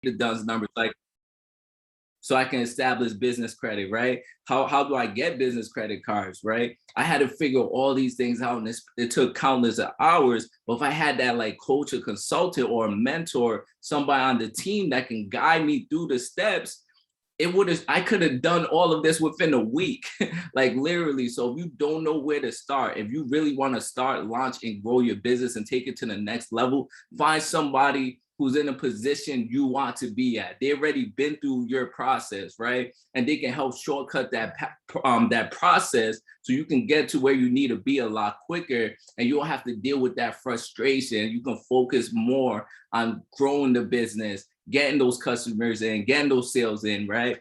the DUNS numbers, like, so I can establish business credit, right? How do I get business credit cards, right? I had to figure all these things out, and it took countless of hours. But if I had that like coach or consultant or a mentor, somebody on the team that can guide me through the steps, I could have done all of this within a week, like literally. So if you don't know where to start, if you really want to start, launch, and grow your business and take it to the next level, find somebody who's in a position you want to be at. They've already been through your process, right? And they can help shortcut that process so you can get to where you need to be a lot quicker, and you don't have to deal with that frustration. You can focus more on growing the business, getting those customers in, getting those sales in, right?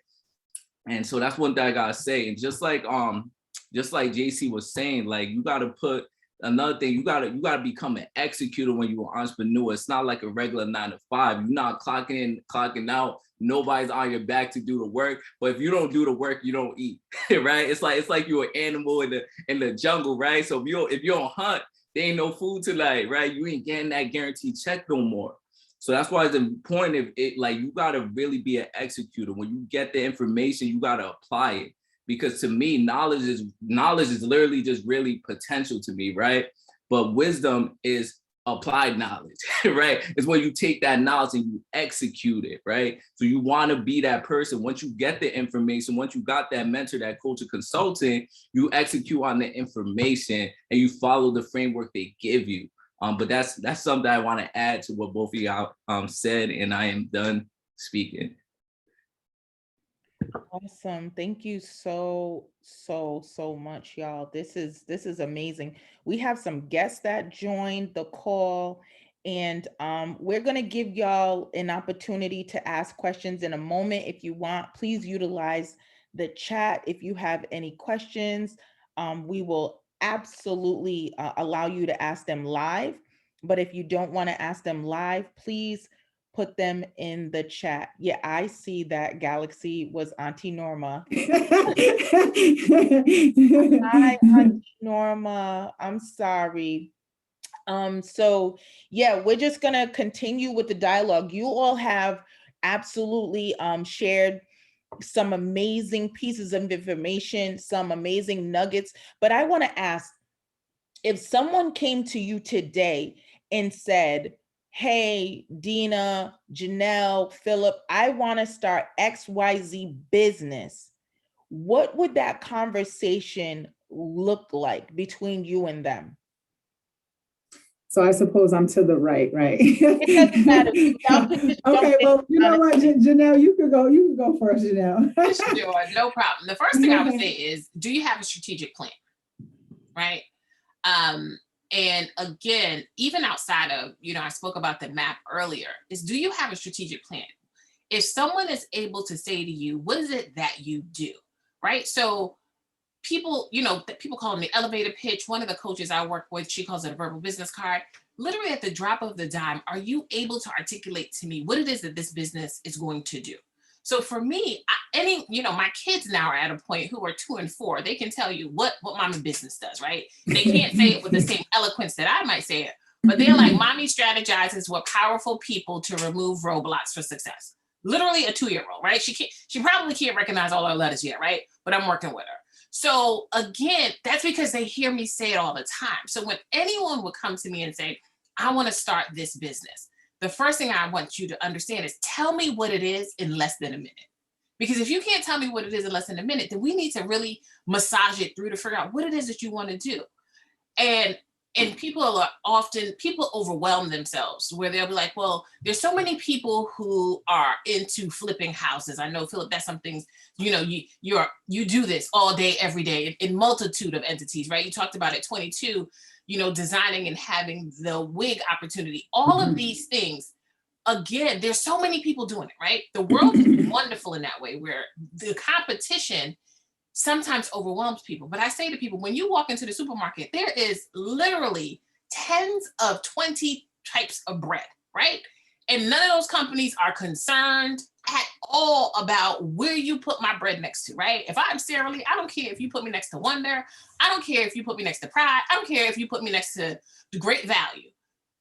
And so that's one thing I gotta say. And just like JC was saying, like, you gotta put another thing, you gotta become an executor when you're an entrepreneur. It's not like a regular 9 to 5. You're not clocking in, clocking out. Nobody's on your back to do the work. But if you don't do the work, you don't eat, right? It's like you're an animal in the jungle, right? So if you don't hunt, there ain't no food tonight, right? You ain't getting that guaranteed check no more. So that's why it's important, you gotta really be an executor. When you get the information, you gotta apply it. Because to me, knowledge is literally just really potential to me, right? But wisdom is applied knowledge, right? It's when you take that knowledge and you execute it, right? So you want to be that person. Once you get the information, once you got that mentor, that coach or consultant, you execute on the information and you follow the framework they give you. But that's something I want to add to what both of y'all said, and I am done speaking. Awesome. Thank you so much, y'all. This is amazing. We have some guests that joined the call, and we're going to give y'all an opportunity to ask questions in a moment. If you want, please utilize the chat. If you have any questions, we will absolutely allow you to ask them live. But if you don't want to ask them live, please put them in the chat. Yeah, I see that Galaxy was Auntie Norma. Hi, Auntie Norma. I'm sorry. So yeah, we're just gonna continue with the dialogue. You all have absolutely shared some amazing pieces of information, some amazing nuggets. But I want to ask, if someone came to you today and said, hey, Deana, Janelle, Phillip, I want to start XYZ business, what would that conversation look like between you and them? So I suppose I'm to the right? It doesn't matter. Okay, well, you know what, Janelle, you could go first, Janelle. Sure, no problem. The first thing I would say is, do you have a strategic plan, right? And again, even outside of, I spoke about the map earlier, is do you have a strategic plan? If someone is able to say to you, what is it that you do, right? So people, people call them the elevator pitch. One of the coaches I work with, she calls it a verbal business card. Literally at the drop of the dime, are you able to articulate to me what it is that this business is going to do? So for me, my kids now are at a point who are 2 and 4. They can tell you what Mama Business does, right? They can't say it with the same eloquence that I might say it, but they're like, Mommy strategizes with powerful people to remove roadblocks for success. Literally a 2-year-old, right? She probably can't recognize all her letters yet, right? But I'm working with her. So again, that's because they hear me say it all the time. So when anyone would come to me and say, I want to start this business, the first thing I want you to understand is tell me what it is in less than a minute. Because if you can't tell me what it is in less than a minute, then we need to really massage it through to figure out what it is that you want to do. And people overwhelm themselves where they'll be like, well, there's so many people who are into flipping houses. I know, Phillip, that's something, you do this all day, every day in multitude of entities, right? You talked about at 22, designing and having the wig opportunity, all of these things. Again, there's so many people doing it, right? The world is wonderful in that way, where the competition sometimes overwhelms people. But I say to people, when you walk into the supermarket, there is literally tens of 20 types of bread, right? And none of those companies are concerned at all about where you put my bread next to, right? If I'm Sara Lee, I don't care if you put me next to Wonder. I don't care if you put me next to Pride. I don't care if you put me next to the Great Value.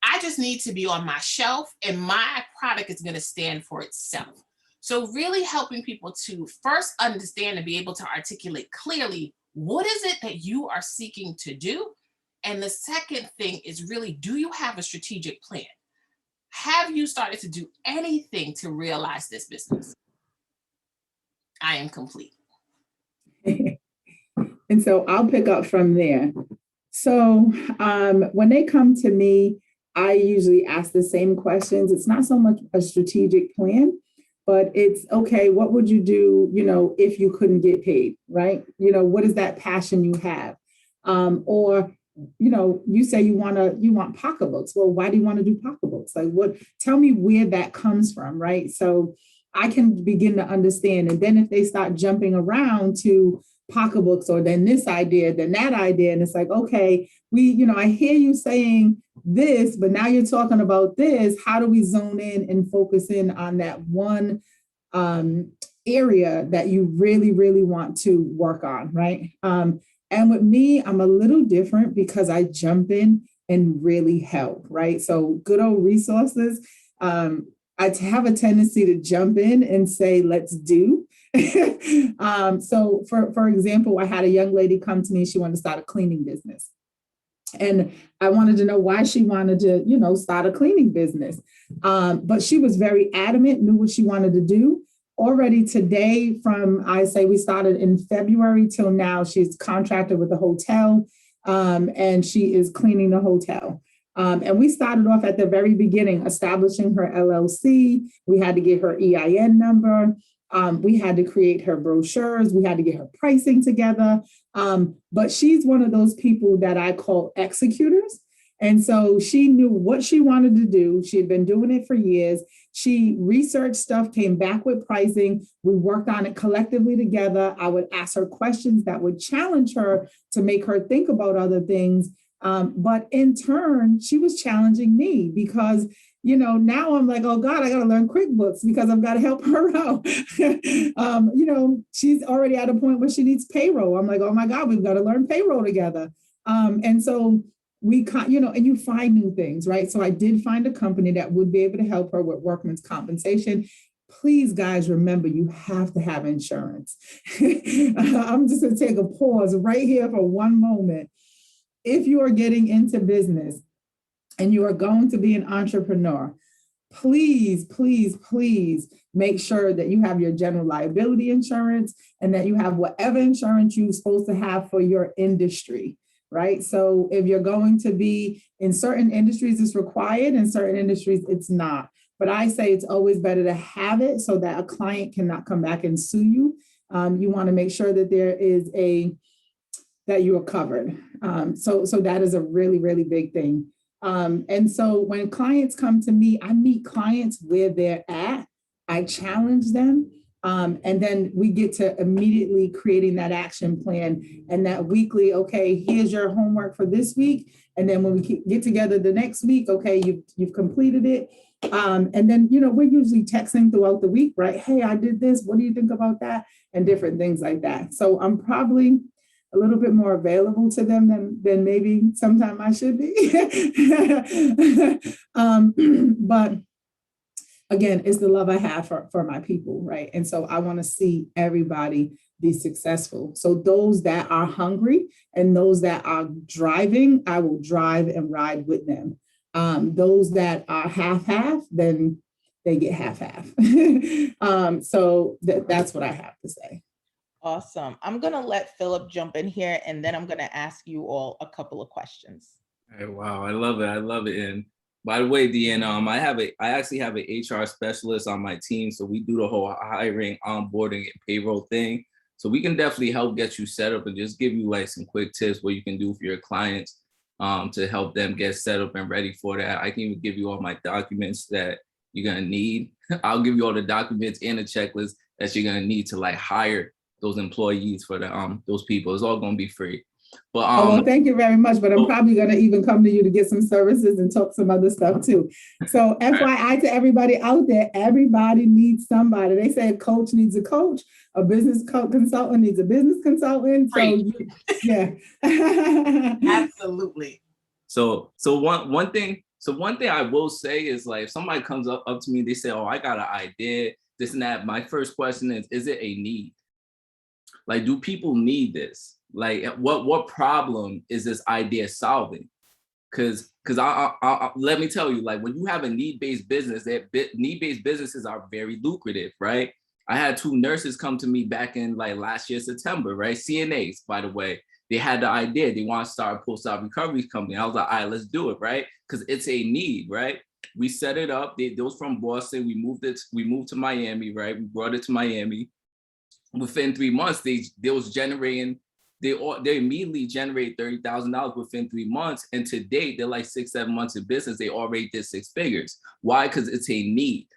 I just need to be on my shelf and my product is going to stand for itself. So really helping people to first understand and be able to articulate clearly, what is it that you are seeking to do? And the second thing is really, do you have a strategic plan? Have you started to do anything to realize this business? I am complete. And so I'll pick up from there. So when they come to me, I usually ask the same questions. It's not so much a strategic plan, but it's, okay, what would you do, if you couldn't get paid, right? What is that passion you have? Or, you say you want pocketbooks. Well, why do you want to do pocketbooks? Like, tell me where that comes from, right? So I can begin to understand. And then if they start jumping around to pocketbooks, or then this idea, then that idea, and it's like, okay, I hear you saying this, but now you're talking about this. How do we zone in and focus in on that one area that you really, really want to work on, right? And with me, I'm a little different because I jump in and really help, right? So good old resources. I have a tendency to jump in and say, let's do. So for example, I had a young lady come to me, she wanted to start a cleaning business. And I wanted to know why she wanted to, start a cleaning business. But she was very adamant, knew what she wanted to do. Already today, we started in February till now, she's contracted with a hotel, and she is cleaning the hotel. And we started off at the very beginning, establishing her LLC. We had to get her EIN number. We had to create her brochures. We had to get her pricing together. But she's one of those people that I call executors. And so she knew what she wanted to do. She had been doing it for years. She researched stuff, came back with pricing. We worked on it collectively together. I would ask her questions that would challenge her to make her think about other things. But in turn, she was challenging me because, now I'm like, oh God, I got to learn QuickBooks because I've got to help her out. She's already at a point where she needs payroll. I'm like, oh my God, we've got to learn payroll together. And so and you find new things, right? So I did find a company that would be able to help her with workman's compensation. Please, guys, remember, you have to have insurance. I'm just going to take a pause right here for one moment. If you are getting into business and you are going to be an entrepreneur, please, please, please make sure that you have your general liability insurance and that you have whatever insurance you're supposed to have for your industry, right? So if you're going to be in certain industries, it's required, in certain industries, it's not. But I say it's always better to have it so that a client cannot come back and sue you. You want to make sure that that you are covered. So that is a really, really big thing. And so when clients come to me, I meet clients where they're at. I challenge them. And then we get to immediately creating that action plan and that weekly, okay, here's your homework for this week. And then when we get together the next week, okay, you've completed it. And then, we're usually texting throughout the week, right? Hey, I did this. What do you think about that? And different things like that. So I'm probably a little bit more available to them than maybe sometime I should be. But again, it's the love I have for my people, right? And so I want to see everybody be successful. So those that are hungry and those that are driving, I will drive and ride with them. Those that are half-half, then they get half-half. So that's what I have to say. Awesome. I'm going to let Phillip jump in here, and then I'm going to ask you all a couple of questions. Hey, wow, I love it. I love it. And by the way, Deana, I actually have an HR specialist on my team. So we do the whole hiring, onboarding, and payroll thing. So we can definitely help get you set up and just give you like some quick tips what you can do for your clients to help them get set up and ready for that. I can even give you all my documents that you're going to need. I'll give you all the documents and a checklist that you're going to need to like hire those employees for those people. It's all going to be free. But well, thank you very much. But I'm probably going to even come to you to get some services and talk some other stuff too. So FYI to everybody out there, everybody needs somebody. They say a coach needs a coach, a business consultant needs a business consultant. So yeah. Absolutely. So one thing. So one thing I will say is like, if somebody comes up to me, they say, oh, I got an idea, this and that. My first question is it a need? Like, do people need this? Like, what problem is this idea solving? Because I let me tell you, like, when you have a need-based business, need-based businesses are very lucrative, right? I had 2 nurses come to me back in like last year, September, right? CNAs, by the way. They had the idea, they want to start a post-op recovery company. I was like, all right, let's do it, right? Because it's a need, right? We set it up. Those from Boston. We moved to Miami, right? We brought it to Miami. Within 3 months, they was generating, they immediately generated $30,000 within 3 months. And to date, they're like 6-7 months in business. They already did 6 figures. Why? Because it's a need.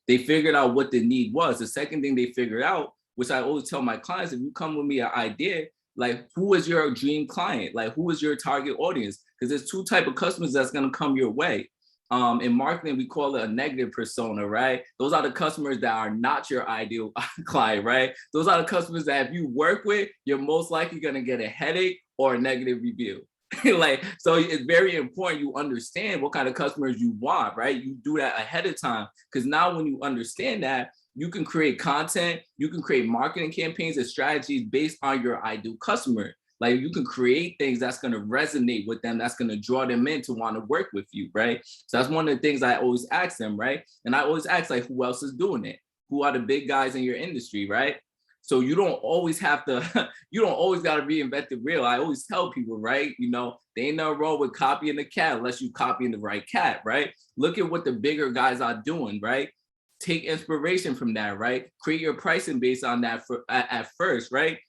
They figured out what the need was. The second thing they figured out, which I always tell my clients, if you come with me an idea, like, who is your dream client? Like, who is your target audience? Because there's 2 types of customers that's going to come your way. In marketing, we call it a negative persona, right? Those are the customers that are not your ideal client, right? Those are the customers that if you work with, you're most likely going to get a headache or a negative review. Like, so it's very important you understand what kind of customers you want, right? You do that ahead of time, because now when you understand that, you can create content, you can create marketing campaigns and strategies based on your ideal customer. Like, you can create things that's going to resonate with them, that's going to draw them in to want to work with you, right? So that's one of the things I always ask them, right? And I always ask, like, who else is doing it? Who are the big guys in your industry, right? So you don't always have to, you don't always got to reinvent the wheel. I always tell people, right? You know, they ain't nothing wrong with copying the cat unless you copying the right cat, right? Look at what the bigger guys are doing, right? Take inspiration from that, right? Create your pricing based on that at first, right?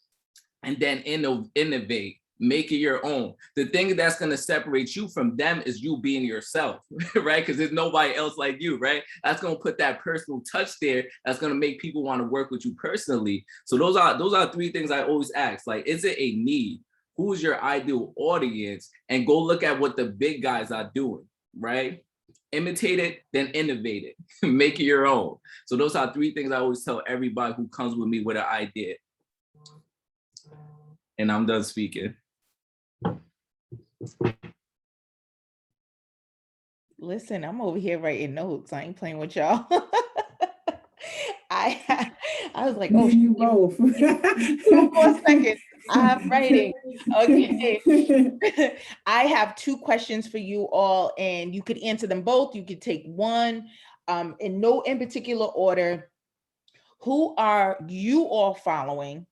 And then innovate, make it your own. The thing that's going to separate you from them is you being yourself, right? Because there's nobody else like you, right? That's going to put that personal touch there. That's going to make people want to work with you personally. So those are 3 things I always ask. Like, is it a need? Who's your ideal audience? And go look at what the big guys are doing, right? Imitate it, then innovate it, make it your own. So those are 3 things I always tell everybody who comes with me with an idea. And I'm done speaking. Listen, I'm over here writing notes. I ain't playing with y'all. I was like, oh, you both. 2 more seconds. I'm writing. Okay. I have 2 questions for you all, and you could answer them both. You could take one, in no in particular order. Who are you all following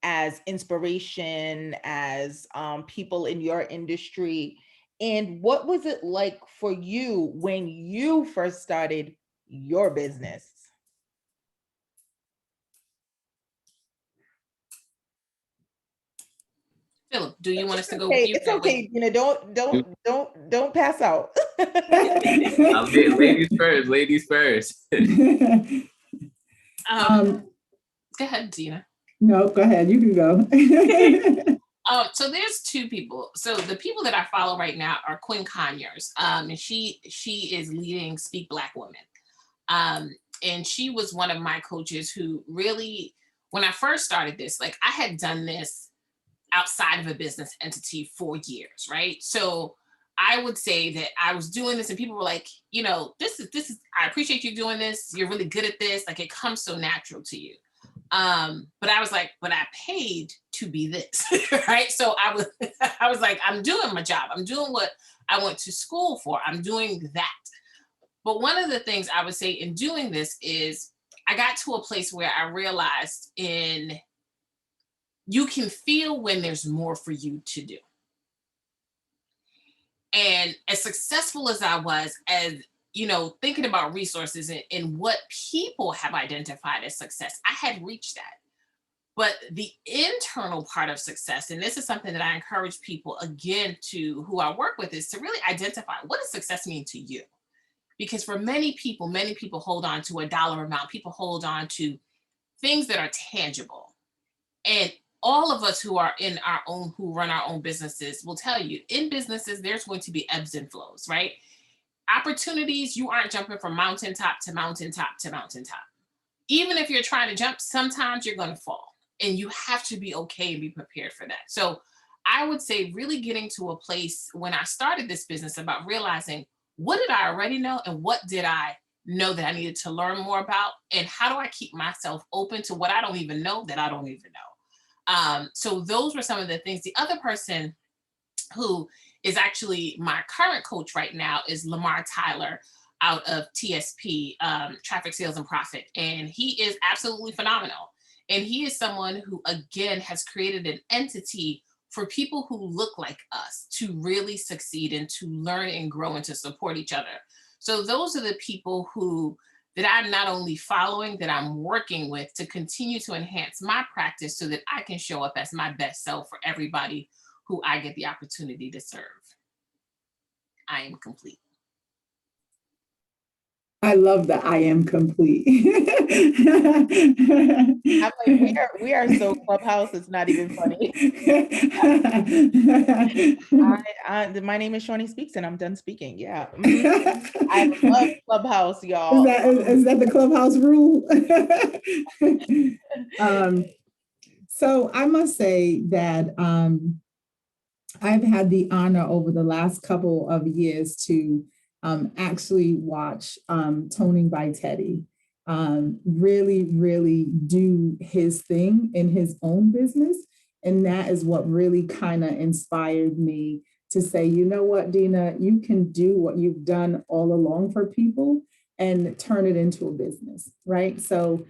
as inspiration, as people in your industry? And what was it like for you when you first started your business? Phillip, do you want us to go with you? It's okay. You know, don't pass out. Ladies first, ladies first. Go ahead, Deana. No, go ahead. You can go. So there's 2 people. So the people that I follow right now are Quinn Conyers. And she is leading Speak Black Women. And she was one of my coaches who really, when I first started this, like, I had done this outside of a business entity for years, right? So I would say that I was doing this and people were like, you know, this is, I appreciate you doing this. You're really good at this. Like, it comes so natural to you. But I was like, but I paid to be this, right? So I was like, I'm doing my job. I'm doing what I went to school for. I'm doing that. But one of the things I would say in doing this is I got to a place where I realized you can feel when there's more for you to do. And as successful as I was, as you know, thinking about resources and what people have identified as success, I had reached that. But the internal part of success, and this is something that I encourage people, again, to who I work with, is to really identify, what does success mean to you? Because for many people hold on to a dollar amount. People hold on to things that are tangible. And all of us who run our own businesses will tell you, in businesses, there's going to be ebbs and flows, right? Opportunities, you aren't jumping from mountaintop to mountaintop to mountaintop. Even if you're trying to jump, sometimes you're going to fall, and you have to be okay and be prepared for that. So I would say really getting to a place when I started this business about realizing what did I already know and what did I know that I needed to learn more about? And how do I keep myself open to what I don't even know that I don't even know? So those were some of the things. The other person who is actually my current coach right now is Lamar Tyler out of TSP, Traffic Sales and Profit. And he is absolutely phenomenal. And he is someone who, again, has created an entity for people who look like us to really succeed and to learn and grow and to support each other. So those are the people who that I'm not only following, that I'm working with to continue to enhance my practice so that I can show up as my best self for everybody who I get the opportunity to serve. I am complete. I love that I am complete. I'm like, we are so Clubhouse, it's not even funny. My name is Shawnee Speaks and I'm done speaking. Yeah. I love Clubhouse, y'all. Is that the Clubhouse rule? So I must say that I've had the honor over the last couple of years to actually watch Tony by Teddy really do his thing in his own business. And that is what really kind of inspired me to say, you know what, Deana, you can do what you've done all along for people and turn it into a business, right? So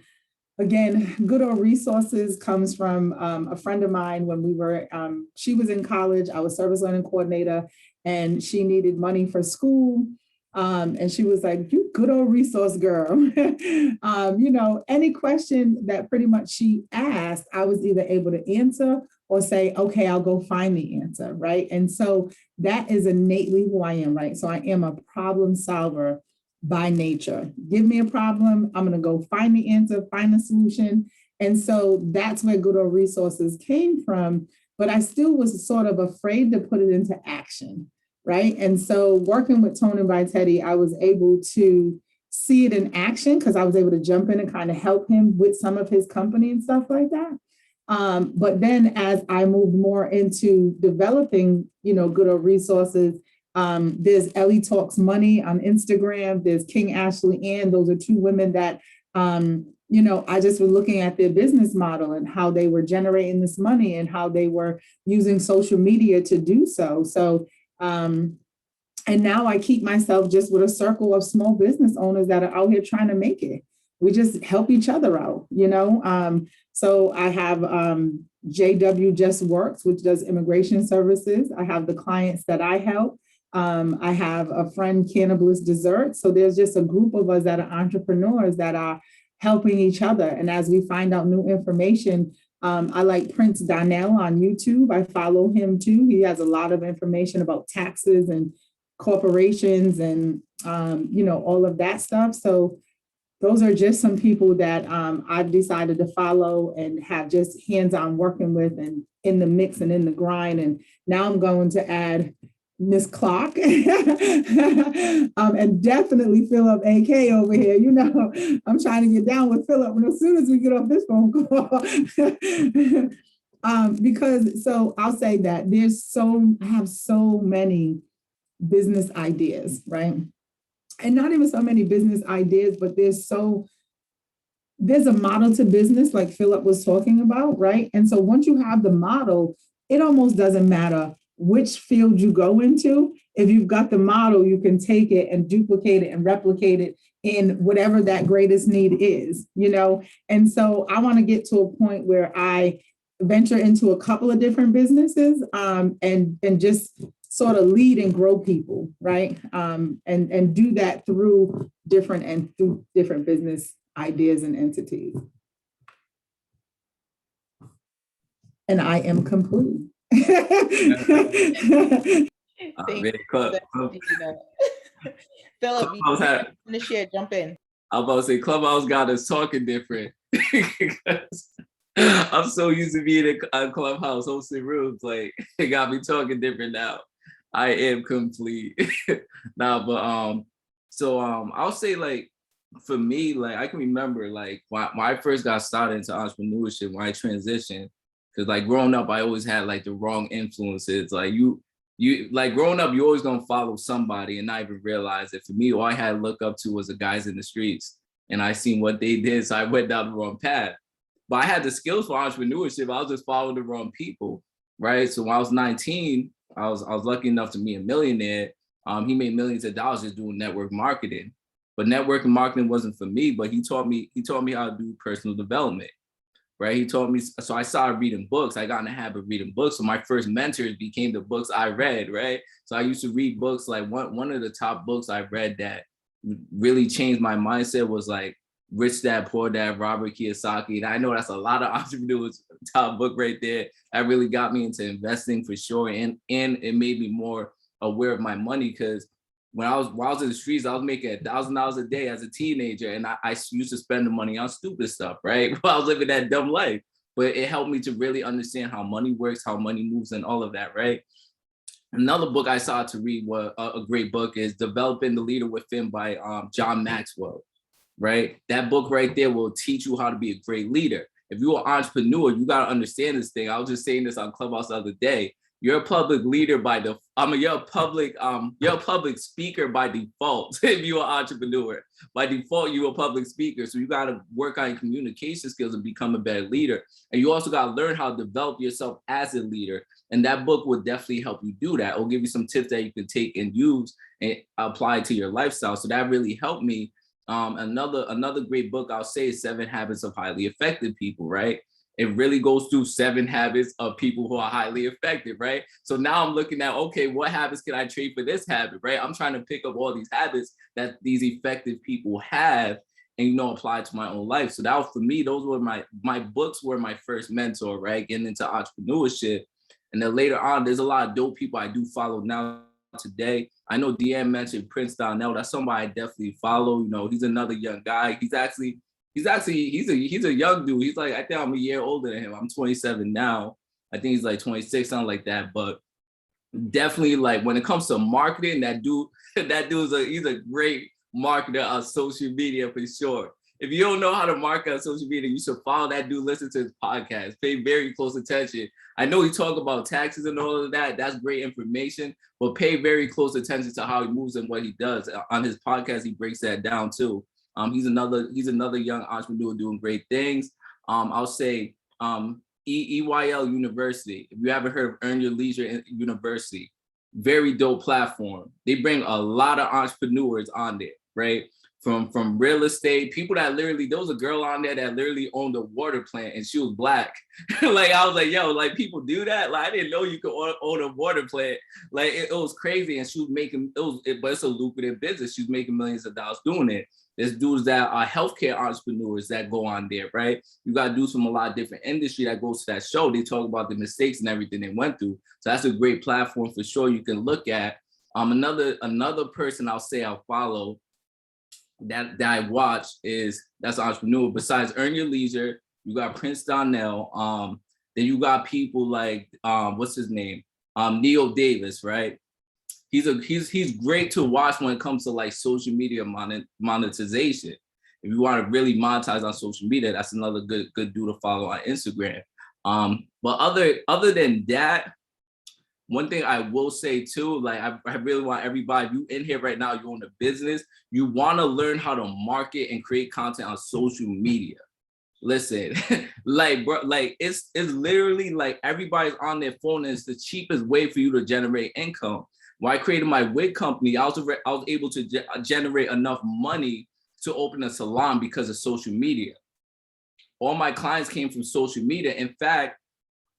again, Good Old Resources comes from a friend of mine when we were, she was in college, I was service learning coordinator, and she needed money for school. And she was like, you good old resource girl. You know, any question that pretty much she asked, I was either able to answer or say, okay, I'll go find the answer, right? And so that is innately who I am, right? So I am a problem solver by nature. Give me a problem, I'm gonna go find the answer, find the solution. And so that's where Good Old Resources came from, but I still was sort of afraid to put it into action, right? And so working with Tony by Teddy, I was able to see it in action because I was able to jump in and kind of help him with some of his company and stuff like that. But then as I moved more into developing, you know, Good Old Resources, there's Ellie Talks Money on Instagram, there's King Ashley Ann. Those are two women that, you know, I just was looking at their business model and how they were generating this money and how they were using social media to do so. So, and now I keep myself just with a circle of small business owners that are out here trying to make it. We just help each other out, you know? So I have JW Just Works, which does immigration services. I have the clients that I help. I have a friend, Cannabis Desserts. So there's just a group of us that are entrepreneurs that are helping each other. And as we find out new information, I like Prince Donnell on YouTube. I follow him too. He has a lot of information about taxes and corporations and, you know, all of that stuff. So those are just some people that I've decided to follow and have just hands-on working with and in the mix and in the grind. And now I'm going to add Miss Clarke and definitely Phillip AK over here. You know, I'm trying to get down with Phillip as soon as we get off this phone call. Because so I'll say that I have so many business ideas, right? And not even so many business ideas, but there's a model to business like Phillip was talking about, right? And so once you have the model, it almost doesn't matter which field you go into. If you've got the model, you can take it and duplicate it and replicate it in whatever that greatest need is, you know? And so I want to get to a point where I venture into a couple of different businesses and just sort of lead and grow people, right? And do that through different business ideas and entities. And I am complete. Phillip, you to share, jump in. I'm about to say Clubhouse got us talking different. I'm so used to being in a Clubhouse hosting rooms, like it got me talking different now. I am complete. So I'll say like for me, like I can remember like when I first got started into entrepreneurship, when I transitioned, because like growing up, I always had like the wrong influences. Like you you like growing up, you always gonna follow somebody and not even realize it. For me, all I had to look up to was the guys in the streets, and I seen what they did, so I went down the wrong path. But I had the skills for entrepreneurship. I was just following the wrong people, right? So when I was 19, I was lucky enough to meet a millionaire. He made millions of dollars just doing network marketing. But network marketing wasn't for me. But he taught me how to do personal development. Right. He taught me. So I started reading books. I got in the habit of reading books. So my first mentors became the books I read. Right. So I used to read books. Like one of the top books I read that really changed my mindset was like Rich Dad, Poor Dad, Robert Kiyosaki. And I know that's a lot of entrepreneurs' top book right there. That really got me into investing for sure. And it made me more aware of my money, because when I was in the streets, I was making $1,000 a day as a teenager, and I used to spend the money on stupid stuff, right? While I was living that dumb life. But it helped me to really understand how money works, how money moves, and all of that, right? Another book I started to read was a great book is Developing the Leader Within by John Maxwell, right? That book right there will teach you how to be a great leader. If you're an entrepreneur, you got to understand this thing. I was just saying this on Clubhouse the other day. You're a public leader you're a public speaker by default. If you're an entrepreneur, by default, you're a public speaker. So you got to work on your communication skills and become a better leader. And you also got to learn how to develop yourself as a leader. And that book will definitely help you do that. It'll give you some tips that you can take and use and apply to your lifestyle. So that really helped me. Another great book I'll say is 7 Habits of Highly Effective People, right? It really goes through 7 habits of people who are highly effective, right? So now I'm looking at, okay, what habits can I trade for this habit, right? I'm trying to pick up all these habits that these effective people have and, apply to my own life. So that was, for me, those were my books were my first mentor, right? Getting into entrepreneurship. And then later on, there's a lot of dope people I do follow now today. I know Deanna mentioned Prince Donnell. That's somebody I definitely follow. He's another young guy. He's a young dude. He's like, I think I'm a year older than him. I'm 27 now. I think he's like 26, something like that. But definitely, like, when it comes to marketing, that dude he's a great marketer on social media for sure. If you don't know how to market on social media, you should follow that dude, listen to his podcast, pay very close attention. I know he talk about taxes and all of that. That's great information, but pay very close attention to how he moves and what he does. On his podcast, he breaks that down too. He's another young entrepreneur doing great things. I'll say EYL University. If you haven't heard of Earn Your Leisure University, very dope platform. They bring a lot of entrepreneurs on there, right? From real estate, people that literally, there was a girl on there that literally owned a water plant and she was Black. Like, I was like, yo, like, people do that? Like, I didn't know you could own a water plant. Like, it was crazy. And she was making, but it's a lucrative business. She was making millions of dollars doing it. There's dudes that are healthcare entrepreneurs that go on there, right? You got dudes from a lot of different industry that goes to that show. They talk about the mistakes and everything they went through. So that's a great platform for sure you can look at. Another person I'll say I'll follow that I watch that's an entrepreneur. Besides Earn Your Leisure, you got Prince Donnell. Then you got people like what's his name? Neil Davis, right? He's great to watch when it comes to like social media monetization. If you want to really monetize on social media, that's another good dude to follow on Instagram. But other than that, one thing I will say too, like I really want everybody, if you in here right now, you own a business, you want to learn how to market and create content on social media. Listen, like, bro, like it's literally like everybody's on their phone, and it's the cheapest way for you to generate income. When I created my wig company, I was able to generate enough money to open a salon because of social media. All my clients came from social media. In fact,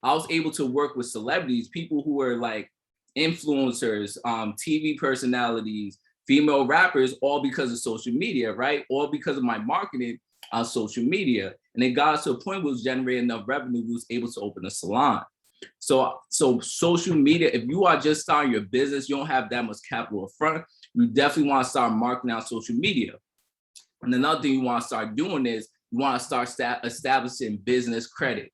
I was able to work with celebrities, people who were like influencers, TV personalities, female rappers, all because of social media, right? All because of my marketing on social media. And it got us to a point where it was generating enough revenue, we was able to open a salon. So social media, if you are just starting your business, you don't have that much capital up front, you definitely want to start marketing on social media. And another thing you want to start doing is you want to start establishing business credit.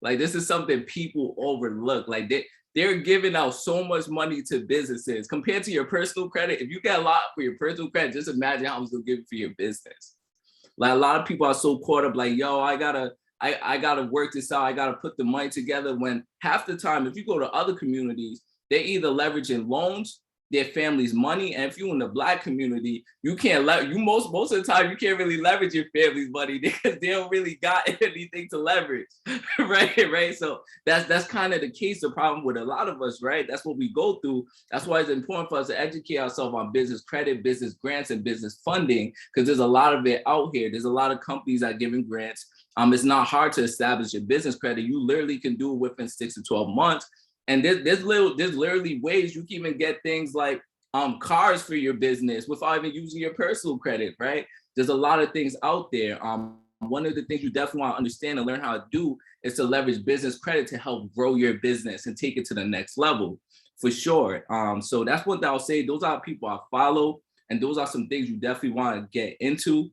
Like, this is something people overlook. Like, they're giving out so much money to businesses compared to your personal credit. If you get a lot for your personal credit, just imagine how much they'll give for your business. Like, a lot of people are so caught up like, yo, I gotta work this out. I gotta put the money together, when half the time, if you go to other communities, they're either leveraging loans, their family's money. And if you're in the Black community, you can't most of the time you can't really leverage your family's money because they don't really got anything to leverage. right. So that's kind of the case, the problem with a lot of us, right? That's what we go through. That's why it's important for us to educate ourselves on business credit, business grants, and business funding, because there's a lot of it out here. There's a lot of companies that are giving grants. It's not hard to establish your business credit. You literally can do it within 6 to 12 months. And there's literally ways you can even get things like cars for your business without even using your personal credit, right? There's a lot of things out there. One of the things you definitely want to understand and learn how to do is to leverage business credit to help grow your business and take it to the next level, for sure. So that's what I'll say. Those are people I follow, and those are some things you definitely want to get into.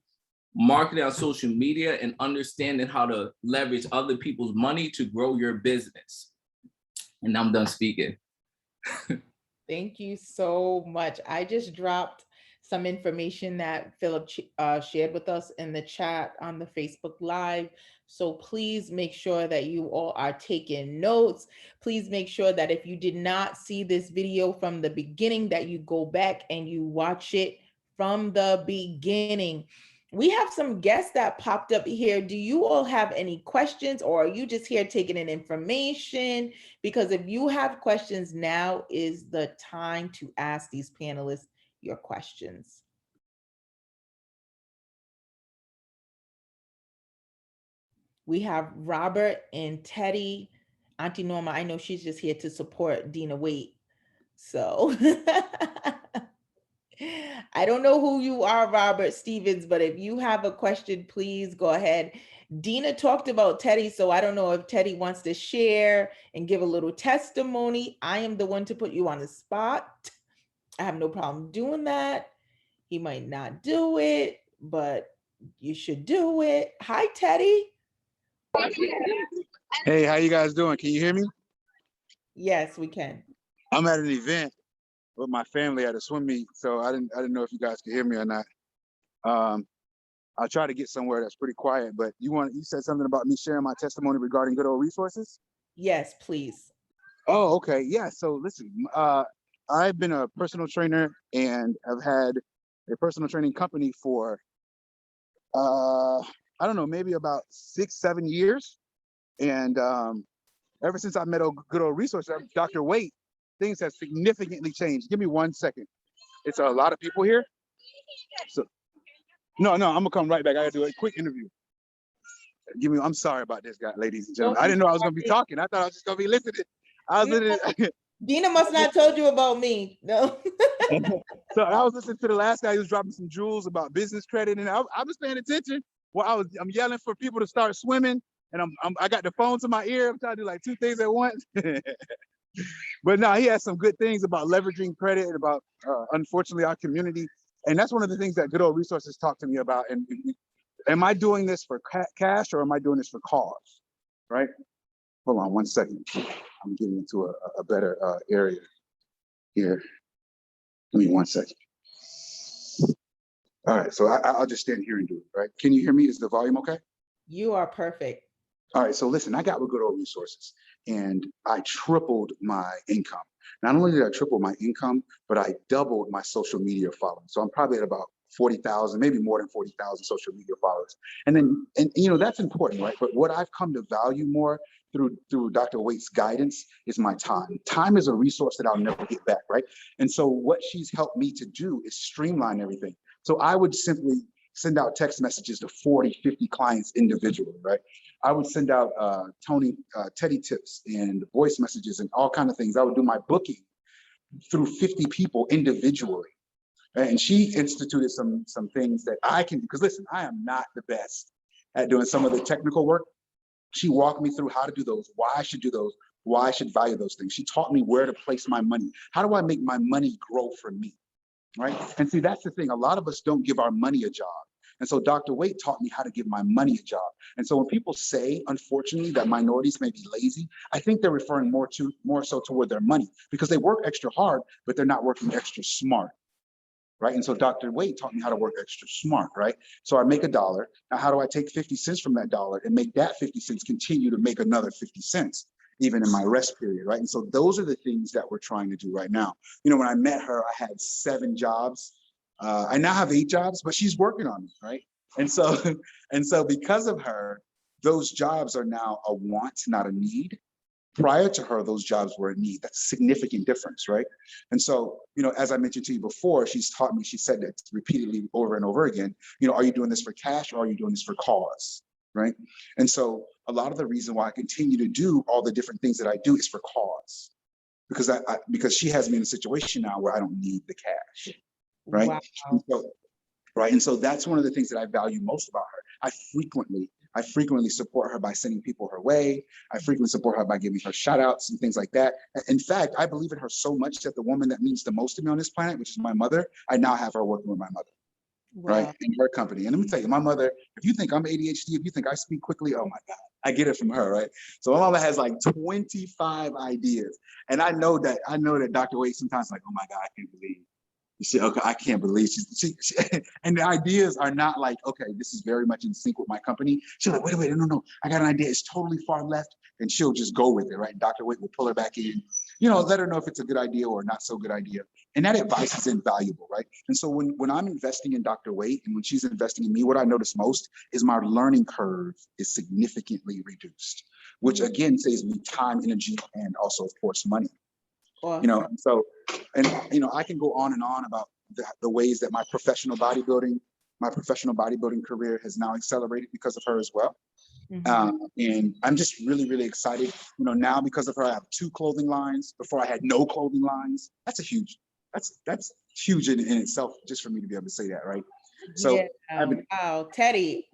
Marketing on social media and understanding how to leverage other people's money to grow your business. And I'm done speaking. Thank you so much. I just dropped some information that Phillip shared with us in the chat on the Facebook Live. So please make sure that you all are taking notes. Please make sure that if you did not see this video from the beginning, that you go back and you watch it from the beginning. We have some guests that popped up here. Do you all have any questions, or are you just here taking in information? Because if you have questions, now is the time to ask these panelists your questions. We have Robert and Teddy. Auntie Norma, I know she's just here to support Deana Waite. So I don't know who you are, Robert Stevens, but if you have a question, please go ahead. Deana talked about Teddy, so I don't know if Teddy wants to share and give a little testimony. I am the one to put you on the spot. I have no problem doing that. He might not do it, but you should do it. Hi, Teddy. Hey, how you guys doing? Can you hear me? Yes, we can. I'm at an event with my family at a swim meet, so I didn't know if you guys could hear me or not. I'll try to get somewhere that's pretty quiet, but you said something about me sharing my testimony regarding good old resources? Yes, please. Oh, okay. Yeah. So listen, I've been a personal trainer and I've had a personal training company for I don't know, maybe about 6-7 years. And ever since I met a good old resource, Dr. Waite, things have significantly changed. Give me 1 second. It's a lot of people here. So no, I'm gonna come right back. I gotta do a quick interview. I'm sorry about this, guy, ladies and gentlemen. I didn't know I was gonna be talking. I thought I was just gonna be listening. I was listening. Deana must not told you about me. No. So I was listening to the last guy who was dropping some jewels about business credit, and I was paying attention. Well, I'm yelling for people to start swimming, and I got the phone to my ear. I'm trying to do like 2 things at once. But no, he has some good things about leveraging credit and about, unfortunately, our community. And that's one of the things that good old resources talk to me about. And am I doing this for cash or am I doing this for cause? Right? Hold on 1 second. I'm getting into a better area here. Give me 1 second. All right, so I'll just stand here and do it, right? Can you hear me? Is the volume okay? You are perfect. All right, so listen, I got with good old resources and I tripled my income. Not only did I triple my income, but I doubled my social media following. So I'm probably at about 40,000, maybe more than 40,000 social media followers. And you know, that's important, right? But what I've come to value more through Dr. Waite's guidance is my time. Time is a resource that I'll never get back, right? And so what she's helped me to do is streamline everything. So I would simply send out text messages to 40, 50 clients individually, right? I would send out Teddy tips and voice messages and all kinds of things. I would do my booking through 50 people individually. And she instituted some things that I can do, because listen, I am not the best at doing some of the technical work. She walked me through how to do those, why I should do those, why I should value those things. She taught me where to place my money. How do I make my money grow for me, right? And see, that's the thing. A lot of us don't give our money a job. And so Dr. Waite taught me how to give my money a job. And so when people say, unfortunately, that minorities may be lazy, I think they're referring more so toward their money, because they work extra hard, but they're not working extra smart. Right. And so Dr. Waite taught me how to work extra smart. Right. So I make $1. Now, how do I take 50 cents from that dollar and make that 50 cents continue to make another 50 cents? even in my rest period, right? And so those are the things that we're trying to do right now. You know, when I met her, I had 7 jobs. I now have 8 jobs, but she's working on it, right? And so, and so because of her, those jobs are now a want, not a need. Prior to her, those jobs were a need. That's a significant difference, right? And so, you know, as I mentioned to you before, she's taught me, she said that repeatedly over and over again, you know, are you doing this for cash or are you doing this for cause, right? And so a lot of the reason why I continue to do all the different things that I do is for cause, because because she has me in a situation now where I don't need the cash, right? Wow. And so, right, and so that's one of the things that I value most about her. I frequently support her by sending people her way. I frequently support her by giving her shout outs and things like that. In fact, I believe in her so much that the woman that means the most to me on this planet, which is my mother, I now have her working with my mother, right? In her company. And let me tell you, my mother, if you think I'm ADHD, if you think I speak quickly, oh my God, I get it from her, right? So my mama has like 25 ideas. And I know that Dr. Waite sometimes like, oh my God, I can't believe. You see, okay, I can't believe she and the ideas are not like, okay, this is very much in sync with my company. She's like, wait, no, I got an idea. It's totally far left, and she'll just go with it, right? And Dr. Waite will pull her back in, you know, let her know if it's a good idea or not so good idea. And that advice is invaluable, right? And so when I'm investing in Dr. Waite and when she's investing in me, what I notice most is my learning curve is significantly reduced, which again saves me time, energy, and also, of course, money. Awesome. You know, so, and you know, I can go on and on about the ways that my professional bodybuilding career has now accelerated because of her as well. And I'm just really, really excited. You know, now because of her, I have 2 clothing lines. Before I had no clothing lines. That's huge in itself, just for me to be able to say that, right? So, yeah. Wow, Teddy.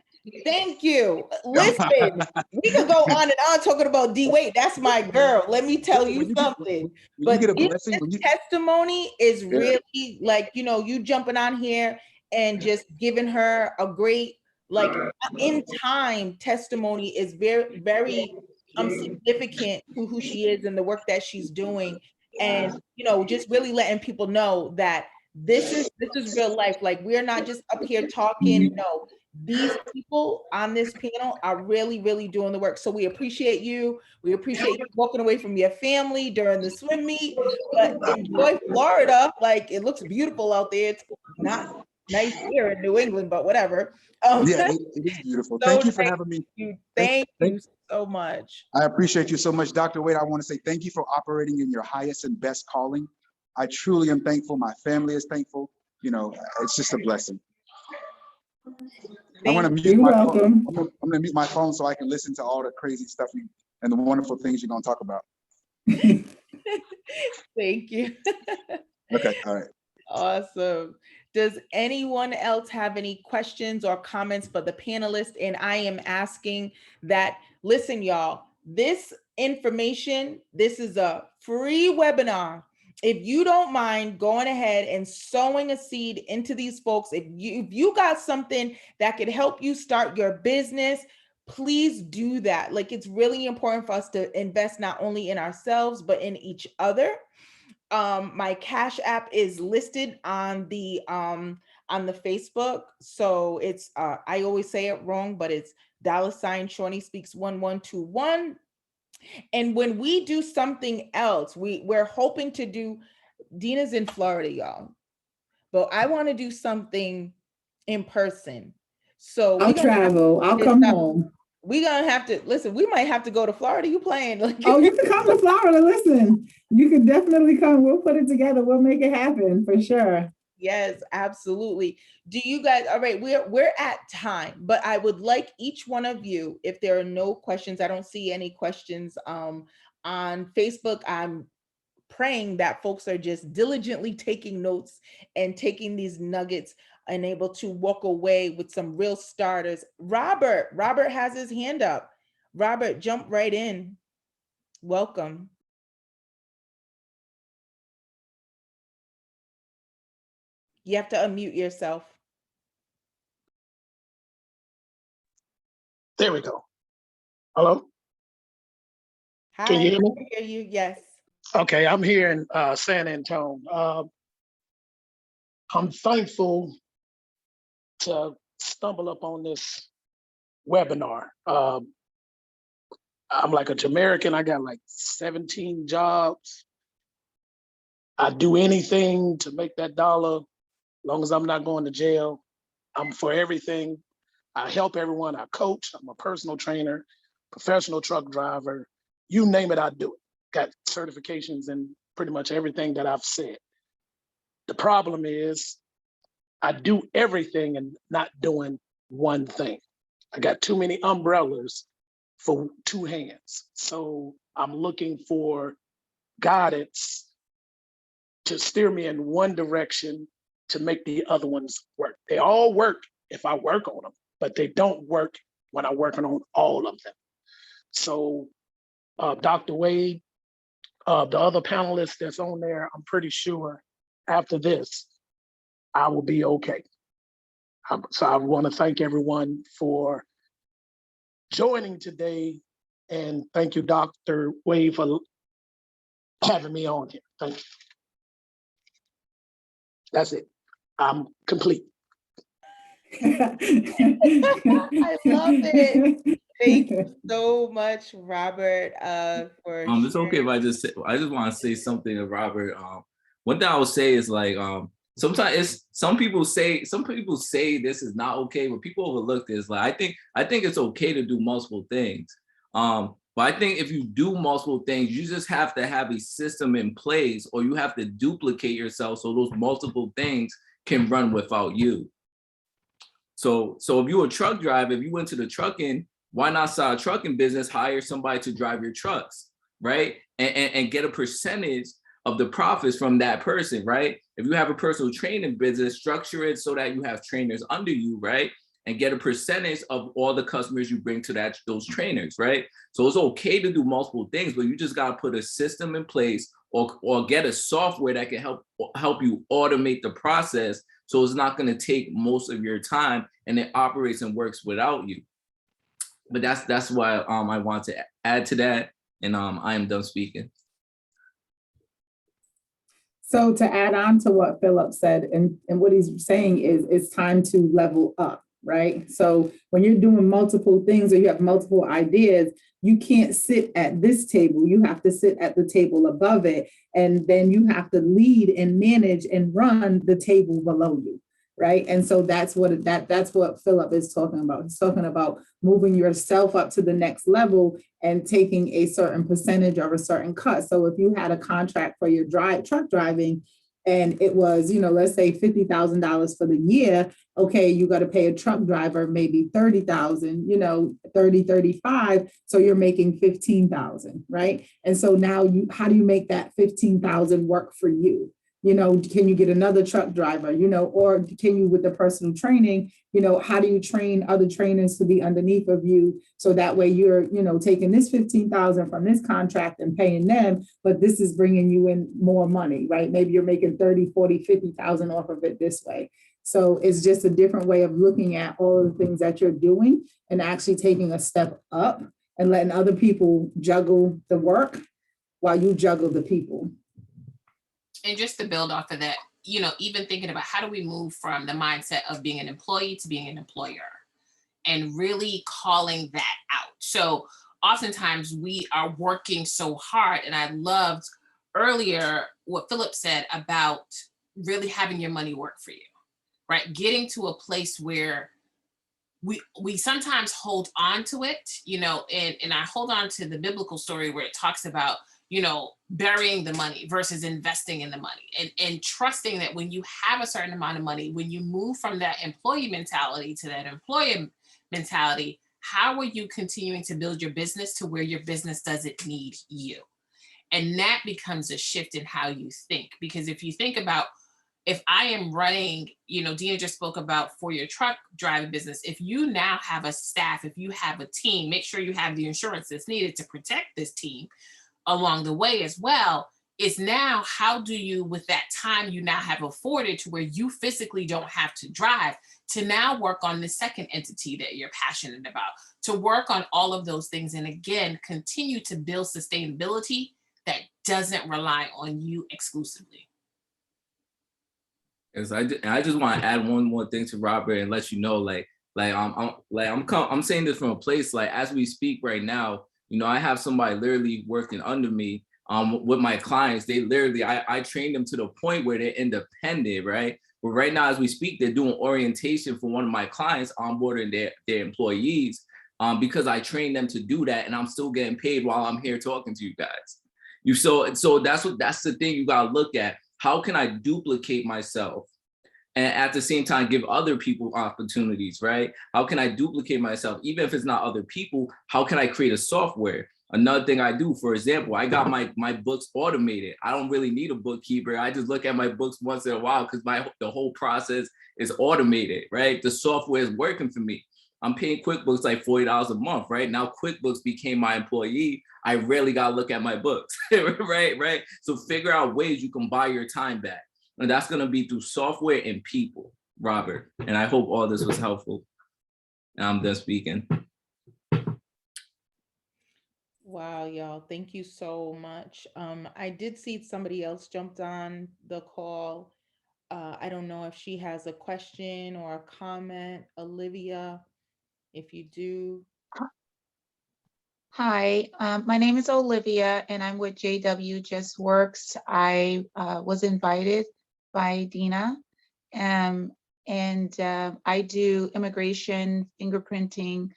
Thank you. Listen, we could go on and on talking about D Waite. That's my girl. Let me tell you something. But this testimony is really like, you know, you jumping on here and just giving her a great, like, in time testimony is very, very significant to who she is and the work that she's doing. And, you know, just really letting people know that this is real life. Like, we're not just up here talking. No, these people on this panel are really, really doing the work. So we appreciate you. We appreciate you walking away from your family during the swim meet, but enjoy Florida. Like, it looks beautiful out there. It's not nice here in New England, but whatever. Yeah, it is beautiful. So thank you for having me. Thank you so much. I appreciate you so much, Dr. Waite. I want to say thank you for operating in your highest and best calling. I truly am thankful. My family is thankful. You know, it's just a blessing. I want to mute my phone. I'm going to mute my phone so I can listen to all the crazy stuff and the wonderful things you're going to talk about. Thank you. Okay, all right. Awesome. Does anyone else have any questions or comments for the panelists? And I am asking that, listen, y'all, this information, this is a free webinar. If you don't mind going ahead and sowing a seed into these folks, if you got something that could help you start your business, please do that. Like, it's really important for us to invest not only in ourselves, but in each other. My Cash App is listed on the Facebook. So it's I always say it wrong, but it's $Shawnee-Speaks 1121. And when we do something else, we're hoping to do, Deana's in Florida, y'all, but I want to do something in person. So I'll travel. I'll come home. We're gonna have to listen. We might have to go to Florida. You playing? Oh, you can come to Florida. Listen, you can definitely come. We'll put it together. We'll make it happen for sure. Yes, absolutely. Do you guys? All right, we're at time, but I would like each one of you, if there are no questions, I don't see any questions on Facebook. I'm praying that folks are just diligently taking notes and taking these nuggets and able to walk away with some real starters. Robert has his hand up. Robert, jump right in. Welcome. You have to unmute yourself. There we go. Hello? Hi. Can you hear me? I hear you, yes. Okay, I'm here in San Antonio. I'm thankful to stumble up on this webinar. I'm like a Jamaican. I got like 17 jobs. I do anything to make that dollar, as long as I'm not going to jail. I'm for everything. I help everyone. I coach. I'm a personal trainer, professional truck driver. You name it, I do it. Got certifications in pretty much everything that I've said. The problem is I do everything and not doing one thing. I got too many umbrellas for two hands. So I'm looking for guidance to steer me in one direction to make the other ones work. They all work if I work on them, but they don't work when I'm working on all of them. So Dr. Wade, the other panelists that's on there, I'm pretty sure after this, I will be okay. So I want to thank everyone for joining today. And thank you, Dr. Wade, for having me on here. Thank you. That's it. I'm complete. I love it. Thank you so much, Robert, for It's okay if sharing. I just want to say something to Robert. One thing I would say is like sometimes some people say this is not okay, but people overlook this. Like I think it's okay to do multiple things. But I think if you do multiple things, you just have to have a system in place, or you have to duplicate yourself so those multiple things can run without you. So if you're a truck driver, if you went to the trucking, why not start a trucking business, hire somebody to drive your trucks, right? And get a percentage of the profits from that person, right? If you have a personal training business, structure it so that you have trainers under you, right? And get a percentage of all the customers you bring to those trainers, right? So it's okay to do multiple things, but you just gotta put a system in place or get a software that can help you automate the process, so it's not gonna take most of your time and it operates and works without you. But that's why I want to add to that, and I am done speaking. So to add on to what Phillip said, and what he's saying is it's time to level up, right? So when you're doing multiple things or you have multiple ideas, you can't sit at this table. You have to sit at the table above it. And then you have to lead and manage and run the table below you, right? And so that's what Phillip is talking about. He's talking about moving yourself up to the next level and taking a certain percentage or a certain cut. So if you had a contract for your truck driving and it was, let's say $50,000 for the year, okay, you got to pay a truck driver maybe 30,000, 30, 35. So you're making 15,000, right? And so now how do you make that 15,000 work for you? Can you get another truck driver, or can you, with the personal training, how do you train other trainers to be underneath of you? So that way you're, taking this 15,000 from this contract and paying them, but this is bringing you in more money, right? Maybe you're making 30, 40, 50,000 off of it this way. So it's just a different way of looking at all of the things that you're doing and actually taking a step up and letting other people juggle the work while you juggle the people. And just to build off of that, even thinking about how do we move from the mindset of being an employee to being an employer and really calling that out. So oftentimes we are working so hard, and I loved earlier what Phillip said about really having your money work for you, right? Getting to a place where we sometimes hold on to it, and I hold on to the biblical story where it talks about, burying the money versus investing in the money, and trusting that when you have a certain amount of money, when you move from that employee mentality to that employer mentality, how are you continuing to build your business to where your business doesn't need you? And that becomes a shift in how you think. Because if you think about, if I am running, Deana just spoke about for your truck driving business, if you now have a staff, if you have a team, make sure you have the insurance that's needed to protect this team along the way as well. Is now, how do you, with that time you now have afforded to where you physically don't have to drive, to now work on the second entity that you're passionate about, to work on all of those things, and again, continue to build sustainability that doesn't rely on you exclusively. Yes, I just want to add one more thing to Robert and let you know, I'm saying this from a place, like, as we speak right now, You know, I have somebody literally working under me with my clients. They literally, I train them to the point where they're independent, right? But right now, as we speak, they're doing orientation for one of my clients, onboarding their employees, because I trained them to do that, and I'm still getting paid while I'm here talking to you guys. So that's the thing you gotta look at. How can I duplicate myself and at the same time give other people opportunities, right? How can I duplicate myself? Even if it's not other people, how can I create a software? Another thing I do, for example, I got my books automated. I don't really need a bookkeeper. I just look at my books once in a while because the whole process is automated, right? The software is working for me. I'm paying QuickBooks like $40 a month, right? Now QuickBooks became my employee. I rarely got to look at my books, right? So figure out ways you can buy your time back. And that's going to be through software and people, Robert. And I hope all this was helpful. And I'm done speaking. Wow, y'all, thank you so much. I did see somebody else jumped on the call. I don't know if she has a question or a comment. Olivia, if you do. Hi, my name is Olivia and I'm with JW Just Works. I was invited by Deana, and I do immigration, fingerprinting,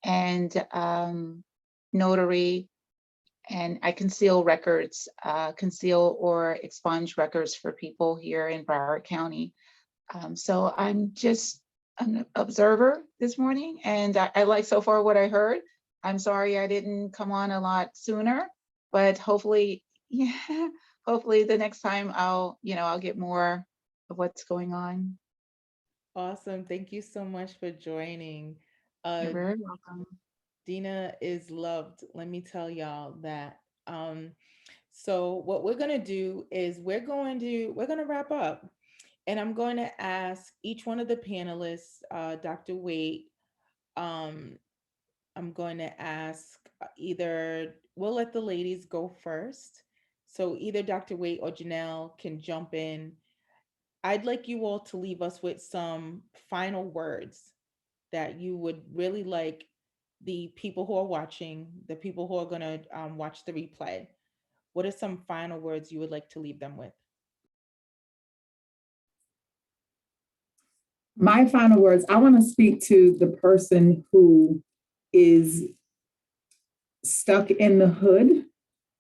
and notary, and I conceal records, conceal or expunge records for people here in Broward County. So I'm just an observer this morning, and I like so far what I heard. I'm sorry I didn't come on a lot sooner, but hopefully, yeah, hopefully the next time I'll get more of what's going on. Awesome. Thank you so much for joining. You're very welcome. Deana is loved. Let me tell y'all that. So what we're gonna do is we're gonna wrap up, and I'm going to ask each one of the panelists, Dr. Waite. I'm going to ask we'll let the ladies go first. So either Dr. Waite or Janelle can jump in. I'd like you all to leave us with some final words that you would really like the people who are watching, the people who are going to watch the replay. What are some final words you would like to leave them with? My final words, I want to speak to the person who is stuck in the hood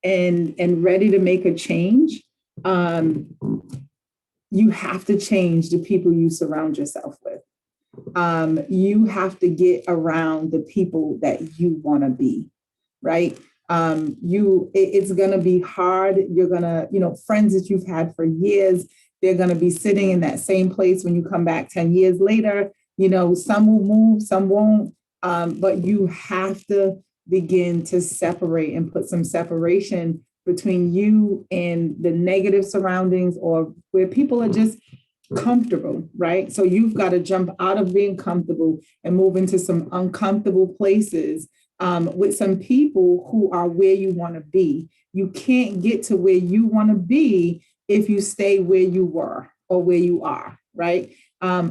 and ready to make a change. You have to change the people you surround yourself with. You have to get around the people that you want to be, right? It's going to be hard. You're going to, friends that you've had for years, they're going to be sitting in that same place when you come back 10 years later. Some will move, some won't, but you have to begin to separate and put some separation between you and the negative surroundings or where people are just comfortable, right? So you've got to jump out of being comfortable and move into some uncomfortable places with some people who are where you want to be. You can't get to where you want to be if you stay where you were or where you are, right? I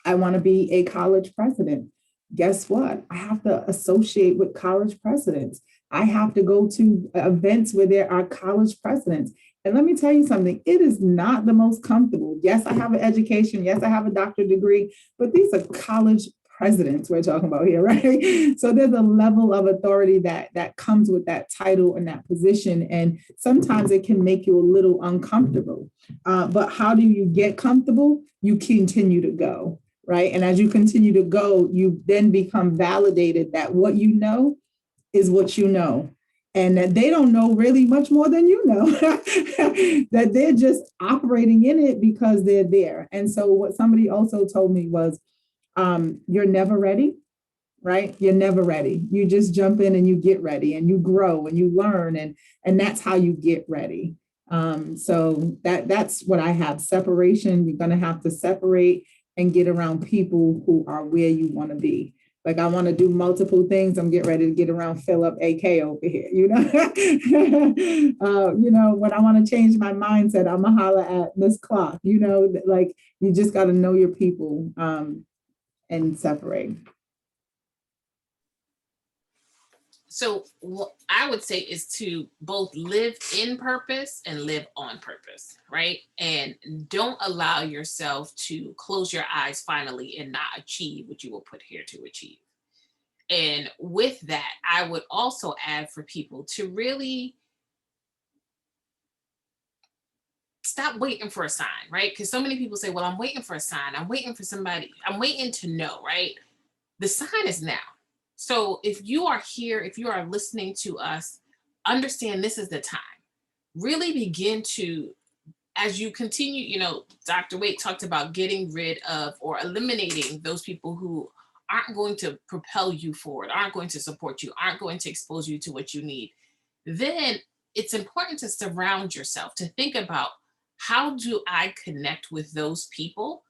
want to be a college president. Guess what? I have to associate with college presidents. I have to go to events where there are college presidents. And let me tell you something, it is not the most comfortable. Yes, I have an education. Yes, I have a doctorate degree, but these are college presidents we're talking about here, right? So there's a level of authority that comes with that title and that position. And sometimes it can make you a little uncomfortable. But how do you get comfortable? You continue to go, right? And as you continue to go, you then become validated that what you know is what you know. And that they don't know really much more than you know, that they're just operating in it because they're there. And so what somebody also told me was, you're never ready, right? You're never ready. You just jump in and you get ready and you grow and you learn and that's how you get ready. So that's what I have. Separation. You're going to have to separate and get around people who are where you want to be. Like I want to do multiple things. I'm getting ready to get around Phillip AK over here, when I want to change my mindset, I'm going to holler at Miss Clarke, like you just got to know your people and separate. So what I would say is to both live in purpose and live on purpose, right? And don't allow yourself to close your eyes finally and not achieve what you were put here to achieve. And with that, I would also add for people to really stop waiting for a sign, right? Because so many people say, well, I'm waiting for a sign. I'm waiting for somebody. I'm waiting to know, right? The sign is now. So if you are here, if you are listening to us, understand this is the time. Really begin to, as you continue, you know, Dr. Waite talked about getting rid of or eliminating those people who aren't going to propel you forward, aren't going to support you, aren't going to expose you to what you need. Then it's important to surround yourself, to think about, how do I connect with those people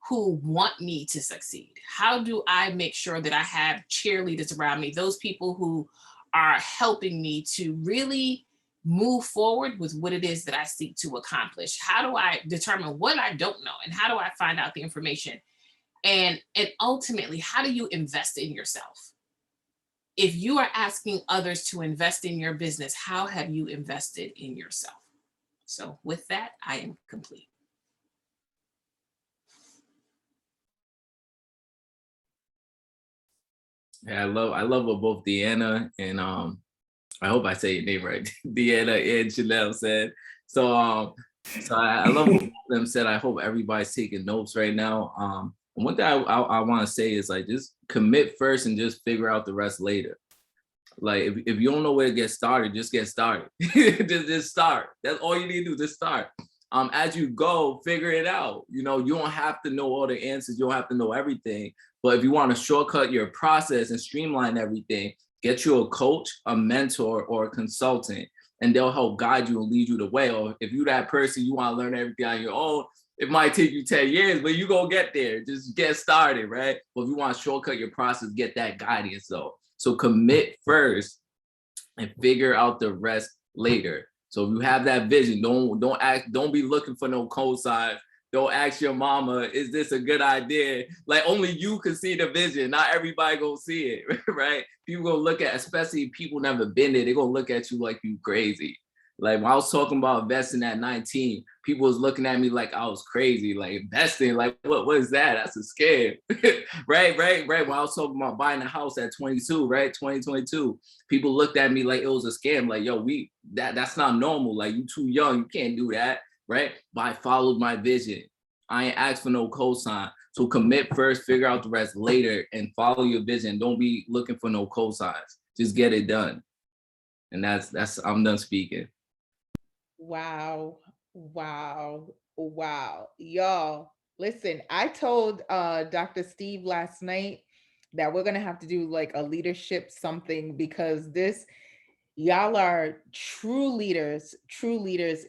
who want me to succeed? How do I make sure that I have cheerleaders around me, those people who are helping me to really move forward with what it is that I seek to accomplish? How do I determine what I don't know? And how do I find out the information? And ultimately, how do you invest in yourself? If you are asking others to invest in your business, how have you invested in yourself? So with that, I am complete. Yeah, I love what both Deana and I hope I say your name right, Deana and Janelle said. So I love what both of them said. I hope everybody's taking notes right now. And one thing I want to say is, like, just commit first and just figure out the rest later. Like, if you don't know where to get started, just get started. just start. That's all you need to do. Just start. As you go, figure it out. You know, you don't have to know all the answers. You don't have to know everything. But if you want to shortcut your process and streamline everything, get you a coach, a mentor, or a consultant, and they'll help guide you and lead you the way. Or if you're that person, you want to learn everything on your own, it might take you 10 years, but you gonna get there. Just get started, right? But if you want to shortcut your process, get that guidance. So commit first and figure out the rest later. So if you have that vision, don't be looking for no cosigns. Don't ask your mama, is this a good idea? Like, only you can see the vision. Not everybody gonna see it, right? People gonna look at, especially people never been there, they're gonna look at you like you crazy. Like, when I was talking about investing at 19, people was looking at me like I was crazy, like investing, like what is that? That's a scam. right. When I was talking about buying a house at 22, right? 2022, people looked at me like it was a scam. Like, yo, that's not normal. Like, you too young, you can't do that, right? But I followed my vision. I ain't asked for no cosign. So commit first, figure out the rest later, and follow your vision. Don't be looking for no cosigns. Just get it done. And that's I'm done speaking. Wow. Y'all, listen, I told Dr. Steve last night that we're going to have to do like a leadership something, because y'all are true leaders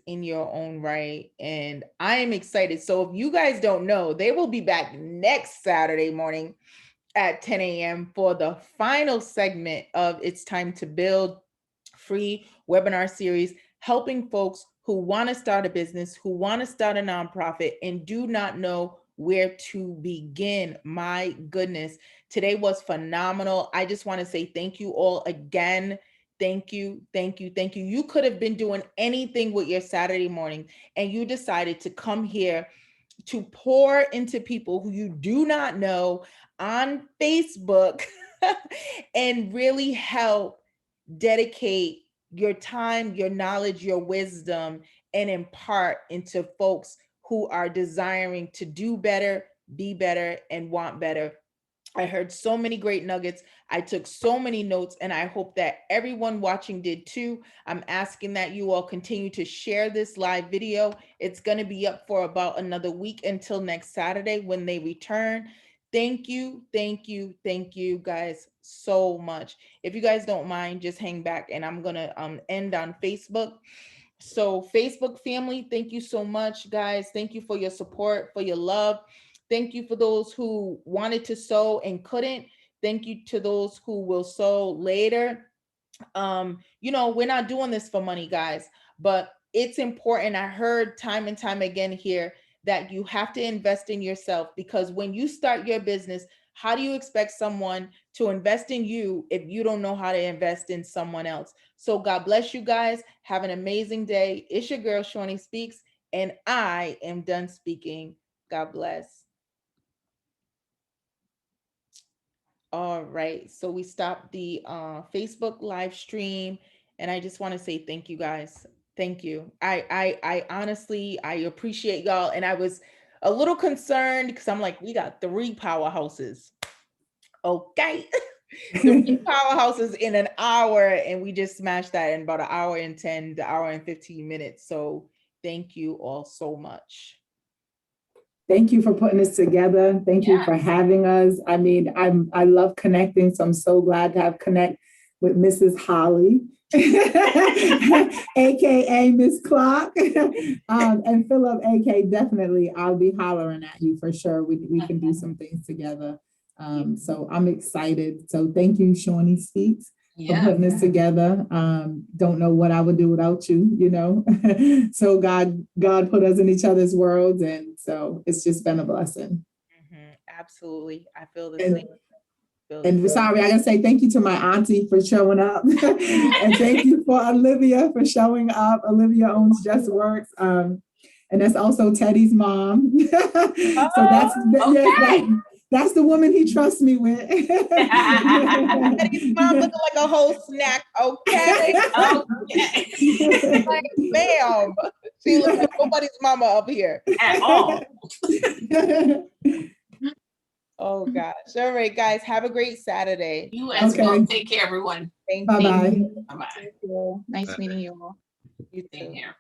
in your own right. And I am excited. So if you guys don't know, they will be back next Saturday morning at 10 a.m. for the final segment of It's Time to Build free webinar series, helping folks who want to start a business, who want to start a nonprofit, and do not know where to begin. My goodness, today was phenomenal. I just want to say thank you all again. Thank you. You could have been doing anything with your Saturday morning, and you decided to come here to pour into people who you do not know on Facebook and really help dedicate your time, your knowledge, your wisdom, and impart into folks who are desiring to do better, be better, and want better. I heard so many great nuggets. I took so many notes, and I hope that everyone watching did too. I'm asking that you all continue to share this live video. It's going to be up for about another week until next Saturday when they return. Thank you guys so much. If you guys don't mind, just hang back, and I'm going to end on Facebook. So Facebook family, thank you so much, guys. Thank you for your support, for your love. Thank you for those who wanted to sow and couldn't. Thank you to those who will sow later. You know, we're not doing this for money, guys, but it's important. I heard time and time again here that you have to invest in yourself, because when you start your business, How do you expect someone to invest in you if you don't know how to invest in someone else? So God bless you guys. Have an amazing day. It's your girl, Shawnee Speaks, and I am done speaking. God bless. All right, so we stopped the Facebook live stream, and I just want to say thank you guys. Thank you. I honestly, I appreciate y'all, and I was a little concerned because I'm like, we got 3 powerhouses. Okay. 3 powerhouses in an hour, and we just smashed that in about an hour and 10, the hour and 15 minutes. So thank you all so much. Thank you for putting this together. Thank you for having us. I mean, I love connecting, so I'm so glad to have connect with Mrs. Holley, aka Miss Clarke, and Phillip, aka definitely. I'll be hollering at you for sure. We can do some things together. So I'm excited. So thank you, Shawnee Speaks, for putting this together. Don't know what I would do without you, you know. So God put us in each other's worlds, and so it's just been a blessing. Absolutely, I feel the same. And sorry, I gotta say thank you to my auntie for showing up, and thank you for Olivia for showing up. Olivia owns Just Works, and that's also Teddy's mom. So that's the woman he trusts me with. Teddy's mom looking like a whole snack. Okay. Like, ma'am, she looks like nobody's mama up here At all. Oh gosh. All right, guys, have a great Saturday. You as well. Take care, everyone. Thank Bye-bye. you. Bye-bye. Nice meeting you all. You Same too. here.